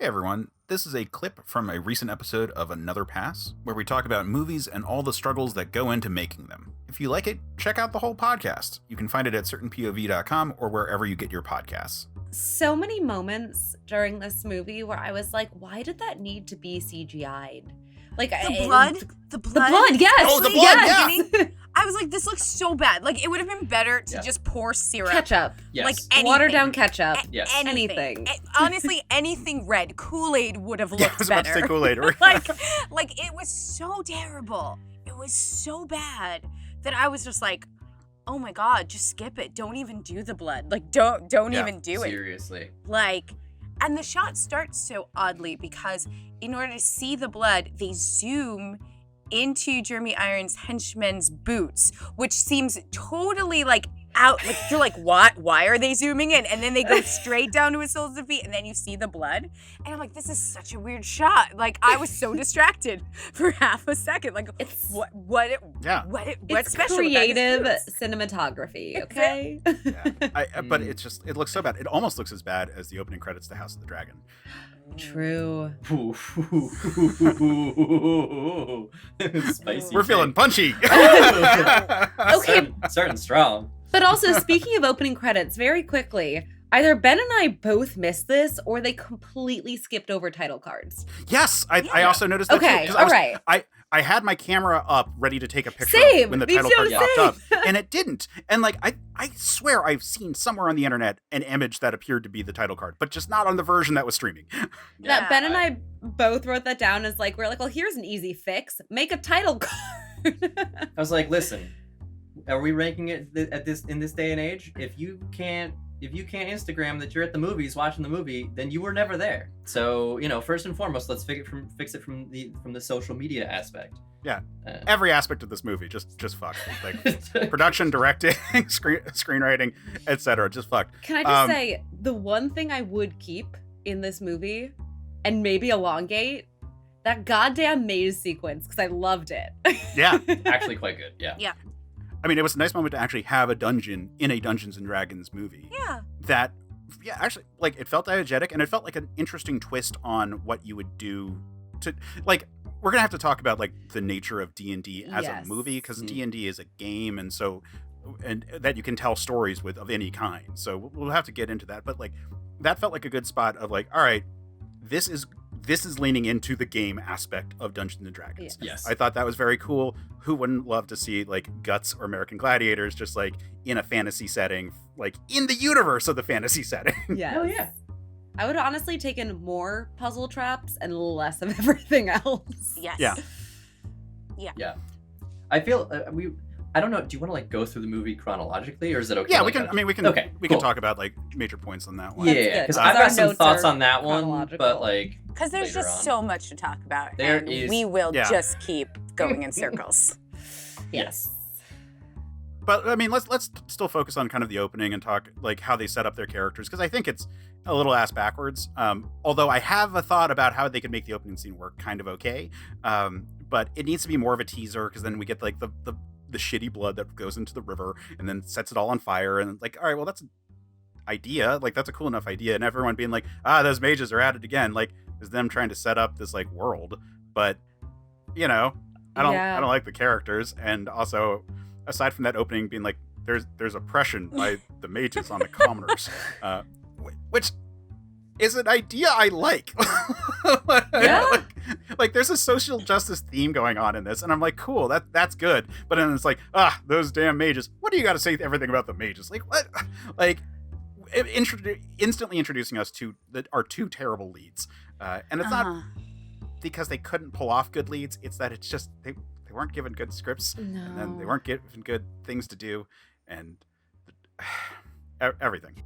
Hey everyone, this is a clip from a recent episode of Another Pass, where we talk about movies and all the struggles that go into making them. If you like it, check out the whole podcast. You can find it at certainpov.com or wherever you get your podcasts. So many moments during this movie where I was like, why did that need to be CGI'd? Like The blood, yes. Oh, the blood, yes. I was like, this looks so bad. Like, it would have been better to just pour syrup. Ketchup. Yes. Like, anything. Watered down ketchup. Yes. Anything. Honestly, anything red. Kool-Aid would have I looked was about better. to say Kool-Aid. like, it was so terrible. It was so bad that I was just like, oh my God, just skip it. Don't even do the blood. Like, don't even do it. Seriously. Like, and the shot starts so oddly because in order to see the blood, they zoom into Jeremy Irons' henchman's boots, which seems totally like out. Like, you're like, what? Why are they zooming in? And then they go straight down to his soles of feet, and then you see the blood. And I'm like, this is such a weird shot. Like, I was so distracted for half a second. Like, It's what's it's special creative about his boots? cinematography, okay? But it looks so bad. It almost looks as bad as the opening credits to House of the Dragon. True. Spicy. We're feeling punchy. Okay. Starting strong. But also, speaking of opening credits, very quickly, either Ben and I both missed this or they completely skipped over title cards. Yes, I also noticed that Okay, too. 'Cause all right. I had my camera up ready to take a picture Same, when the me title too, card popped same. up, and it didn't. And like I swear I've seen somewhere on the internet an image that appeared to be the title card, but just not on the version that was streaming. That Ben and I both wrote that down as like, we're like, well, here's an easy fix. Make a title card. I was like, listen, are we ranking it in this day and age? If you can't Instagram that you're at the movies watching the movie, then you were never there. So, first and foremost, let's fix it from the social media aspect. Yeah, every aspect of this movie just fucked. Like production, directing, screenwriting, etc. Just fucked. Can I just say, the one thing I would keep in this movie, and maybe elongate, that goddamn maze sequence, because I loved it. Yeah. Actually quite good, yeah. Yeah. I mean, it was a nice moment to actually have a dungeon in a Dungeons and Dragons movie. Yeah. That, actually, like, it felt diegetic, and it felt like an interesting twist on what you would do to, like, we're gonna have to talk about like the nature of D&D as Yes. a movie, because D&D is a game, and so, and that you can tell stories with of any kind. So we'll have to get into that, but like, that felt like a good spot of like, all right, this is leaning into the game aspect of Dungeons and Dragons. Yes. I thought that was very cool. Who wouldn't love to see like Guts or American Gladiators just like in a fantasy setting, like in the universe of the fantasy setting? Yes. Hell yeah. I would honestly taken more puzzle traps and less of everything else. Yes. Yeah. Yeah. I feel I don't know. Do you want to like go through the movie chronologically, or is it okay? Yeah, like, we can. I mean, we can. Okay, we cool. can talk about like major points on that one. Yeah, good, because 'cause I've our got some notes thoughts are on that one, chronological. but like Because there's later just on. so much to talk about. There and is- we will Yeah. just keep going in circles. Yes. But I mean, let's still focus on kind of the opening and talk like how they set up their characters, because I think it's a little ass backwards. Although I have a thought about how they could make the opening scene work kind of okay. But it needs to be more of a teaser, because then we get like the shitty blood that goes into the river and then sets it all on fire, and like, all right, well, that's an idea. Like, that's a cool enough idea, and everyone being like, those mages are at it again. Like, is them trying to set up this like world, but I don't like the characters, and also aside from that opening being like, there's oppression by the mages on the commoners, which is an idea I like. Yeah. Like there's a social justice theme going on in this, and I'm like, cool, that's good. But then it's like, those damn mages. What do you got to say everything about the mages? Like, what? Like, instantly introducing us to our two terrible leads, and it's not because they couldn't pull off good leads. It's that it's just they weren't given good scripts, No. and then they weren't given good things to do, and everything.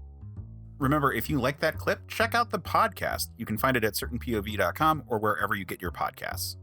Remember, if you like that clip, check out the podcast. You can find it at certainpov.com or wherever you get your podcasts.